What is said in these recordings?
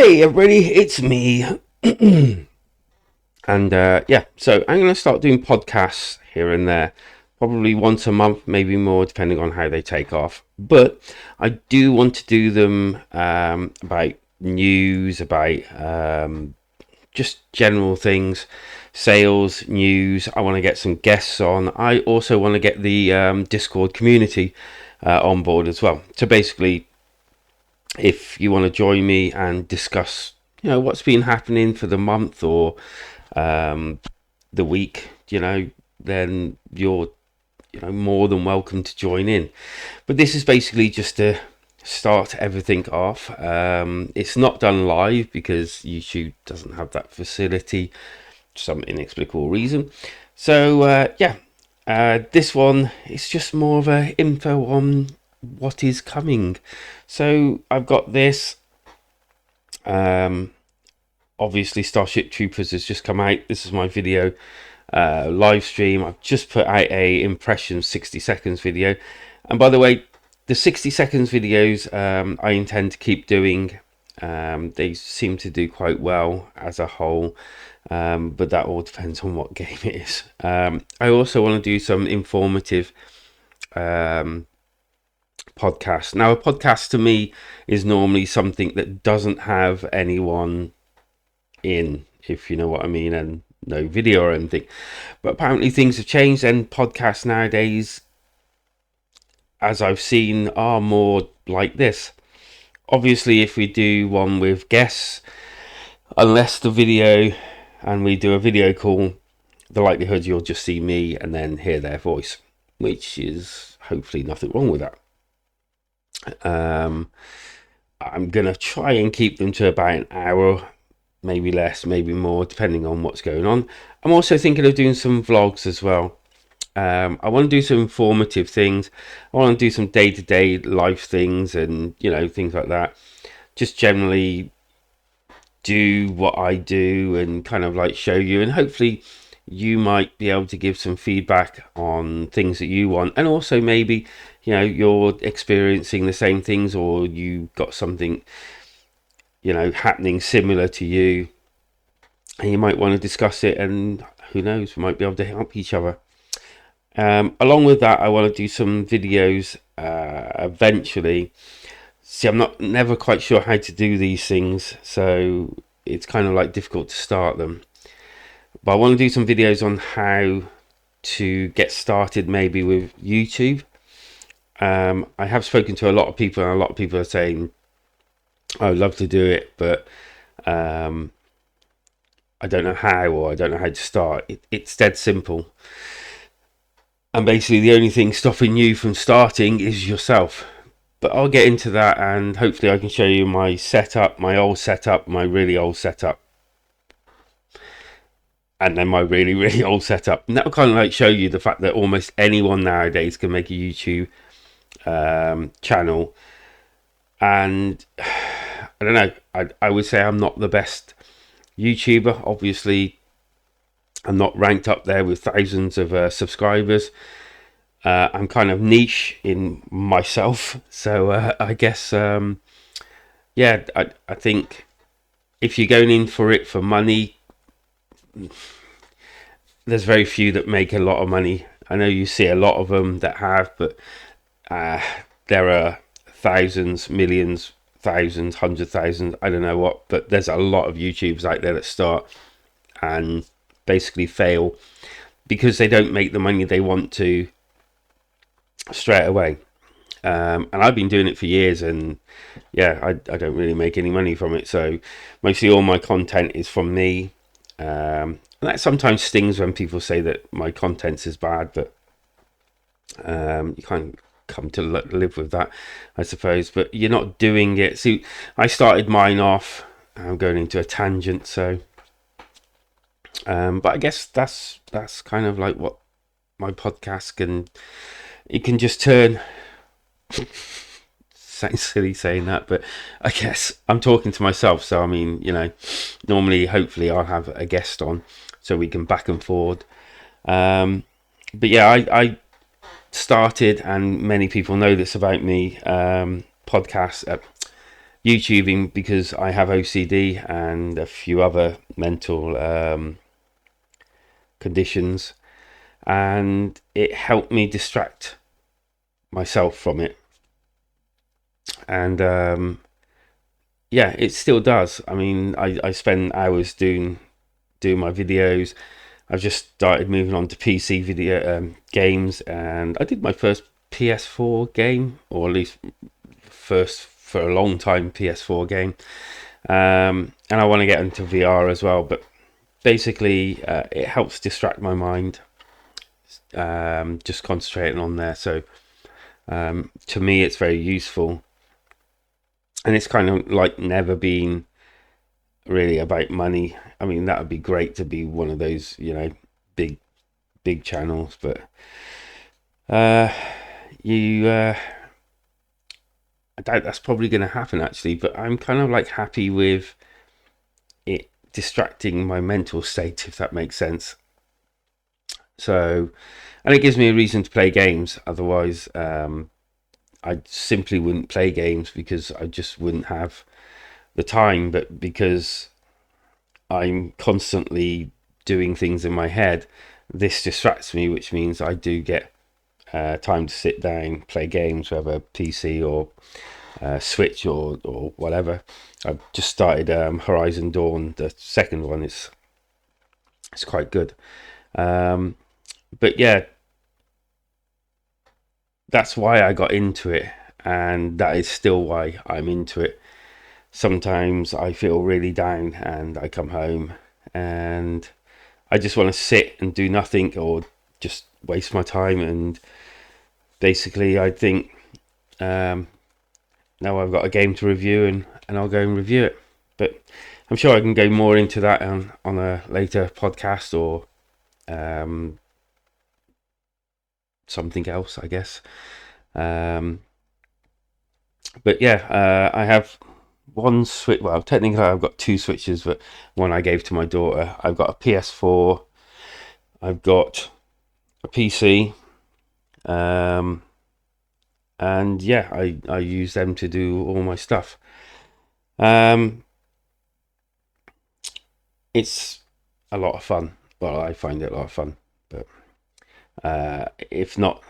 Hey everybody, it's me. And yeah, so I'm going to start doing podcasts here and there, probably once a month, maybe more, depending on how they take off. But I do want to do them about news, about just general things, sales, news. I want to get some guests on. I also want to get the Discord community on board as well. So basically, if you want to join me and discuss, what's been happening for the month or the week, then you're more than welcome to join in. But this is basically just to start everything off. It's not done live because YouTube doesn't have that facility for some inexplicable reason. So this one is just more of a info on what is coming. So I've got this. Obviously Starship Troopers has just come out. This is my video live stream. I've just put out a impression 60 seconds video, and by the way, the 60 seconds videos I intend to keep doing. They seem to do quite well as a whole, but that all depends on what game it is. I also want to do some informative podcast. Now, a podcast to me is normally something that doesn't have anyone in, if you know what I mean, and no video or anything. But apparently things have changed, and podcasts nowadays, as I've seen, are more like this. Obviously, if we do one with guests, unless the video and we do a video call, the likelihood you'll just see me and then hear their voice, which is hopefully nothing wrong with that. I'm gonna try and keep them to about an hour, maybe less, maybe more, depending on what's going on. I'm also thinking of doing some vlogs as well. I want to do some informative things. I want to do some day-to-day life things and things like that. Just generally do what I do and kind of like show you, and hopefully you might be able to give some feedback on things that you want, and also maybe you're experiencing the same things, or you got something happening similar to you, and you might want to discuss it, and who knows, we might be able to help each other. Along with that, I want to do some videos eventually. See, I'm never quite sure how to do these things, so it's kind of like difficult to start them. But I want to do some videos on how to get started, maybe with YouTube. I have spoken to a lot of people, and a lot of people are saying, I would love to do it, but I don't know how, or I don't know how to start. It's dead simple. And basically the only thing stopping you from starting is yourself. But I'll get into that, and hopefully I can show you my setup, my old setup, my really old setup, and then my really, really old setup. And that'll kind of like show you the fact that almost anyone nowadays can make a YouTube channel. And I don't know, I would say I'm not the best YouTuber. Obviously, I'm not ranked up there with thousands of subscribers. I'm kind of niche in myself. So I guess, I think if you're going in for it for money, there's very few that make a lot of money. I know you see a lot of them that have, but there are thousands, millions, thousands, 100,000, I don't know what, but there's a lot of YouTubers out there that start and basically fail because they don't make the money they want to straight away. And I've been doing it for years, and I don't really make any money from it. So mostly all my content is from me. And that sometimes stings when people say that my content is bad, but you can't come to live with that, I suppose. But you're not doing it. See, I started mine off. I'm going into a tangent, so but I guess that's kind of like what my podcast can. It can just turn. Sounds silly saying that, but I guess I'm talking to myself. So I mean, normally, hopefully, I'll have a guest on so we can back and forward. But yeah, I started, and many people know this about me. Podcasts, YouTubing because I have OCD and a few other mental conditions, and it helped me distract myself from it. And yeah, it still does. I mean, I spend hours doing my videos. I've just started moving on to PC video games, and I did my first PS4 game, or at least first for a long time PS4 game. And I want to get into VR as well, but basically it helps distract my mind, just concentrating on there. So to me, it's very useful, and it's kind of like never been really about money. I mean, that would be great to be one of those, big channels, but I doubt that's probably going to happen actually. But I'm kind of like happy with it distracting my mental state, if that makes sense. So, and it gives me a reason to play games. Otherwise, I simply wouldn't play games because I just wouldn't have the time. But because I'm constantly doing things in my head, this distracts me, which means I do get time to sit down, play games, whether PC or Switch or whatever. I've just started Horizon Dawn, the second one. It's quite good. But yeah, that's why I got into it, and that is still why I'm into it. Sometimes I feel really down and I come home and I just want to sit and do nothing or just waste my time. And basically, I think now I've got a game to review, and I'll go and review it. But I'm sure I can go more into that on a later podcast or something else, I guess. But yeah, I have one Switch. Well, technically, I've got two Switches, but one I gave to my daughter. I've got a PS4. I've got a PC. And yeah, I use them to do all my stuff. It's a lot of fun. Well, I find it a lot of fun, but if not,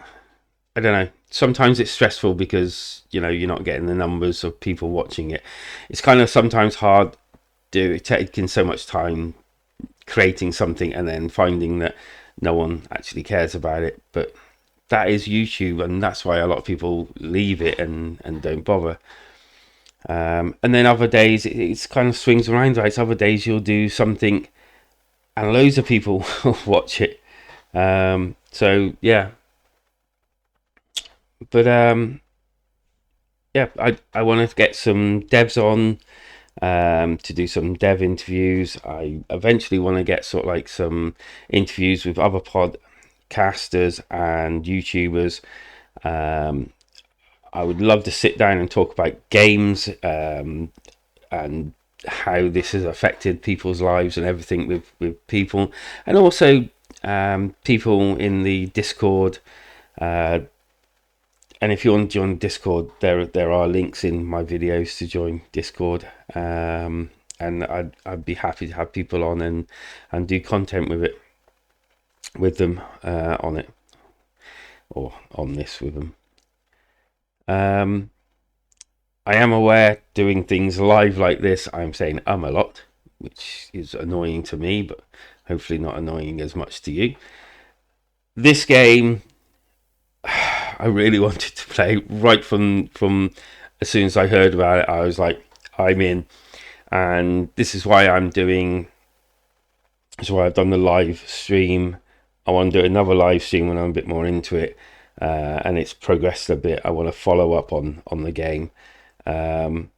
I don't know. Sometimes it's stressful because you're not getting the numbers of people watching it. It's kind of sometimes hard taking so much time creating something and then finding that no one actually cares about it. But that is YouTube, and that's why a lot of people leave it and don't bother. And then other days it's kind of swings around. Right, other days you'll do something and loads of people watch it. So yeah, but yeah, I want to get some devs on to do some dev interviews. I eventually want to get sort of like some interviews with other podcasters and YouTubers. I would love to sit down and talk about games and how this has affected people's lives and everything with people, and also people in the Discord. And if you want to join Discord, there are links in my videos to join Discord. And I'd be happy to have people on and do content with them on it, or on this with them. I am aware doing things live like this, I'm saying a lot, which is annoying to me, but hopefully not annoying as much to you. This game, I really wanted to play right from as soon as I heard about it. I was like, I'm in, and this is why I've done the live stream. I want to do another live stream when I'm a bit more into it, and it's progressed a bit. I want to follow up on the game. I've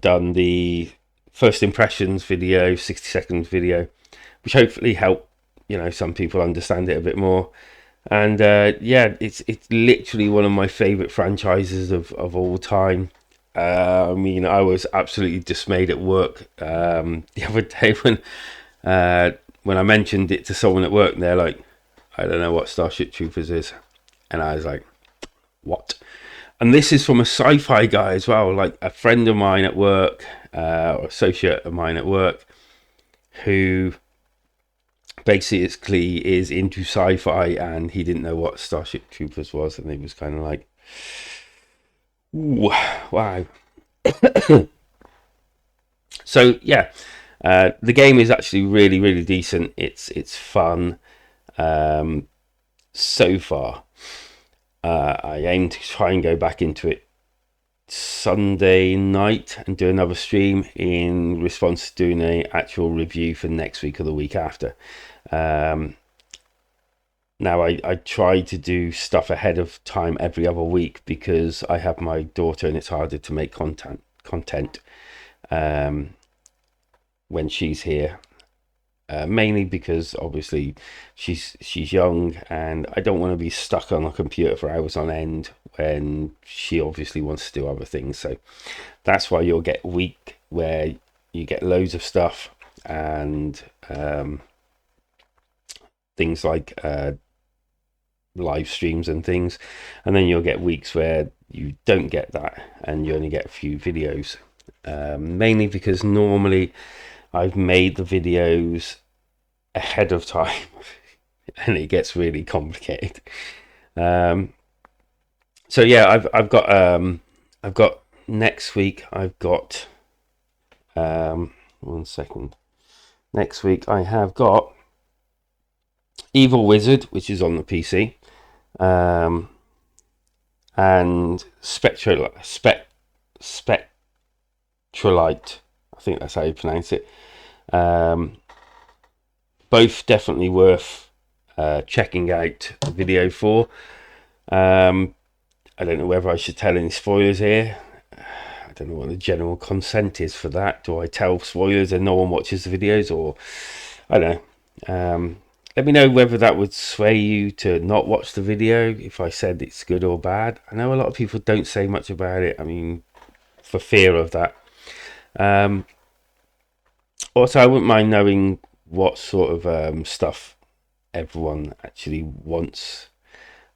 done the first impressions video, 60 seconds video, which hopefully help some people understand it a bit more. And yeah, it's literally one of my favorite franchises of all time. I mean, I was absolutely dismayed at work the other day when I mentioned it to someone at work, and they're like, I don't know what Starship Troopers is. And I was like, what? And this is from a sci-fi guy as well, like a friend of mine at work, or associate of mine at work, who basically is into sci-fi, and he didn't know what Starship Troopers was, and he was kind of like, ooh, wow. So yeah, the game is actually really, really decent. It's fun. So far, I aim to try and go back into it Sunday night and do another stream in response to doing a actual review for next week or the week after. Now I try to do stuff ahead of time every other week because I have my daughter and it's harder to make content when she's here. Mainly because obviously she's young and I don't want to be stuck on a computer for hours on end when she obviously wants to do other things. So that's why you'll get a week where you get loads of stuff and things like live streams and things, and then you'll get weeks where you don't get that and you only get a few videos, mainly because normally I've made the videos ahead of time and it gets really complicated. So yeah, I've got next week I've got 1 second. Next week I have got Evil Wizard, which is on the PC, and Spectralite. I think that's how you pronounce it. Both definitely worth checking out the video for. I don't know whether I should tell any spoilers here. I don't know what the general consent is for that. Do I tell spoilers and no one watches the videos, or I don't know. Let me know whether that would sway you to not watch the video if I said it's good or bad. I know a lot of people don't say much about it. I mean, for fear of that. Also, I wouldn't mind knowing what sort of stuff everyone actually wants.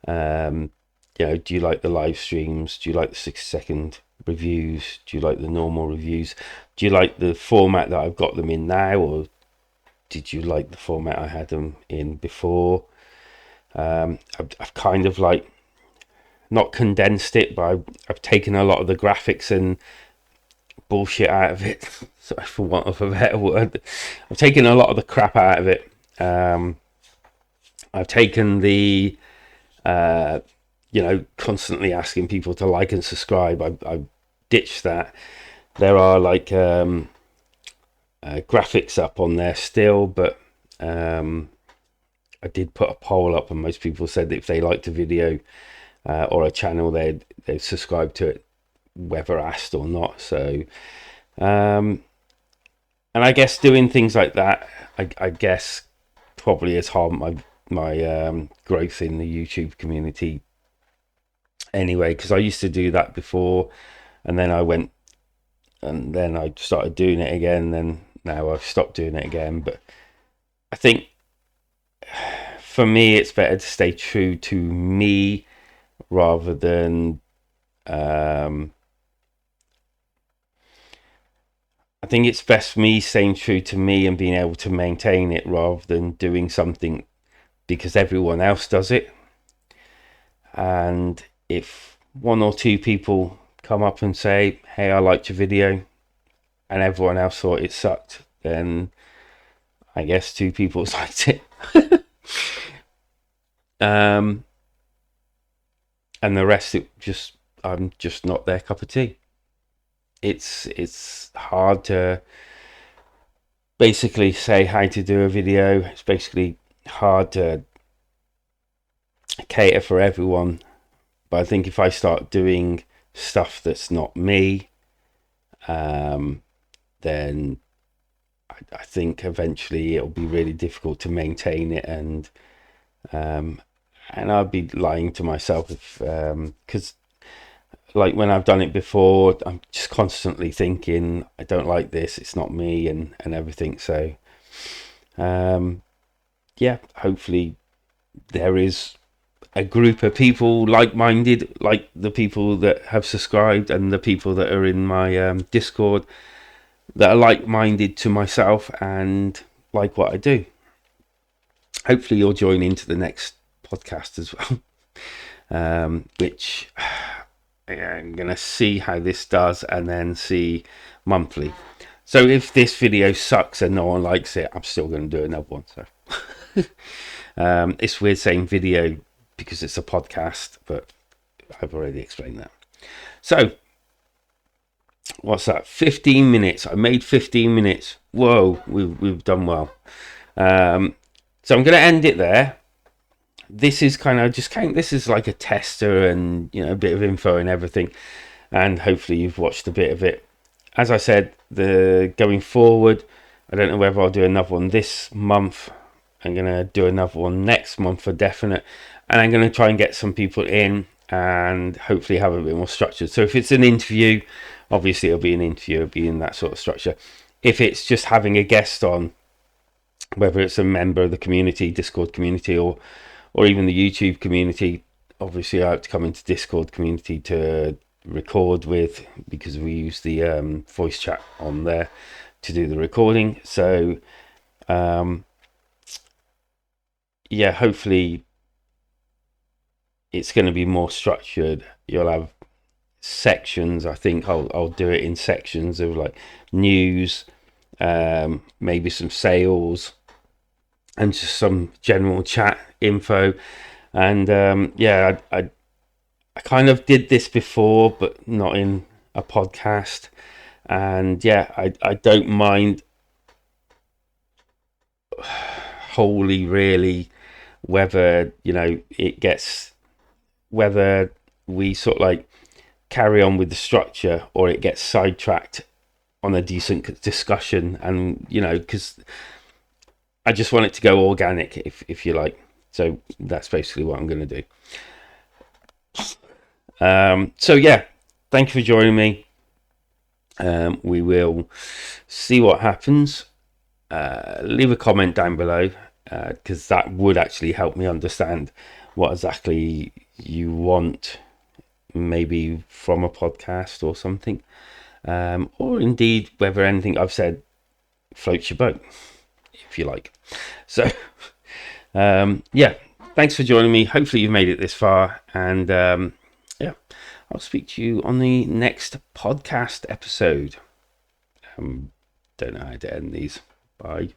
Do you like the live streams? Do you like the 6-second reviews? Do you like the normal reviews? Do you like the format that I've got them in now, or did you like the format I had them in before? I've kind of like not condensed it, but I've taken a lot of the graphics and bullshit out of it. Sorry for want of a better word. I've taken a lot of the crap out of it. I've taken the constantly asking people to like and subscribe. I've ditched that. There are like graphics up on there still, but I did put a poll up and most people said that if they liked a video or a channel, they'd subscribe to it whether asked or not. So and I guess doing things like that, I guess probably has harmed my growth in the YouTube community anyway, because I used to do that before and then I started doing it again, and then now I've stopped doing it again. But I think for me it's better to stay true to me rather than I think it's best me staying true to me and being able to maintain it rather than doing something because everyone else does it. And if 1 or 2 people come up and say, hey, I liked your video, and everyone else thought it sucked, then I guess 2 people liked it. And the rest, I'm just not their cup of tea. It's hard to basically say how to do a video. It's basically hard to cater for everyone. But I think if I start doing stuff that's not me, then I think eventually it'll be really difficult to maintain it, and I'd be lying to myself if because like when I've done it before, I'm just constantly thinking I don't like this, it's not me, and everything. So yeah, hopefully there is a group of people like-minded, like the people that have subscribed and the people that are in my Discord, that are like-minded to myself and like what I do. Hopefully you'll join into the next podcast as well, which I'm going to see how this does and then see monthly. So if this video sucks and no one likes it, I'm still going to do another one. So it's weird saying video because it's a podcast, but I've already explained that. So what's that? 15 minutes. I made 15 minutes. Whoa, we've done well. So I'm going to end it there. This is kind of this is like a tester and, you know, a bit of info and everything. And hopefully you've watched a bit of it. As I said, going forward, I don't know whether I'll do another one this month. I'm going to do another one next month for definite. And I'm going to try and get some people in and hopefully have a bit more structure. So if it's an interview, obviously it'll be an interview, it'll be in that sort of structure. If it's just having a guest on, whether it's a member of the community, Discord community, or even the YouTube community, obviously I have to come into Discord community to record with, because we use the voice chat on there to do the recording. So yeah, hopefully it's going to be more structured. You'll have sections. I think I'll do it in sections of like news, maybe some sales, and just some general chat info. And yeah, I kind of did this before, but not in a podcast. And yeah, I don't mind wholly really whether, you know, whether we sort of like carry on with the structure or it gets sidetracked on a decent discussion. And, you know, because I just want it to go organic, if you like. So that's basically what I'm going to do. So yeah, thank you for joining me. We will see what happens. Leave a comment down below, because that would actually help me understand what exactly you want, maybe from a podcast or something, or indeed whether anything I've said floats your boat, if you like. So yeah, thanks for joining me. Hopefully you've made it this far, and yeah, I'll speak to you on the next podcast episode. Don't know how to end these. Bye.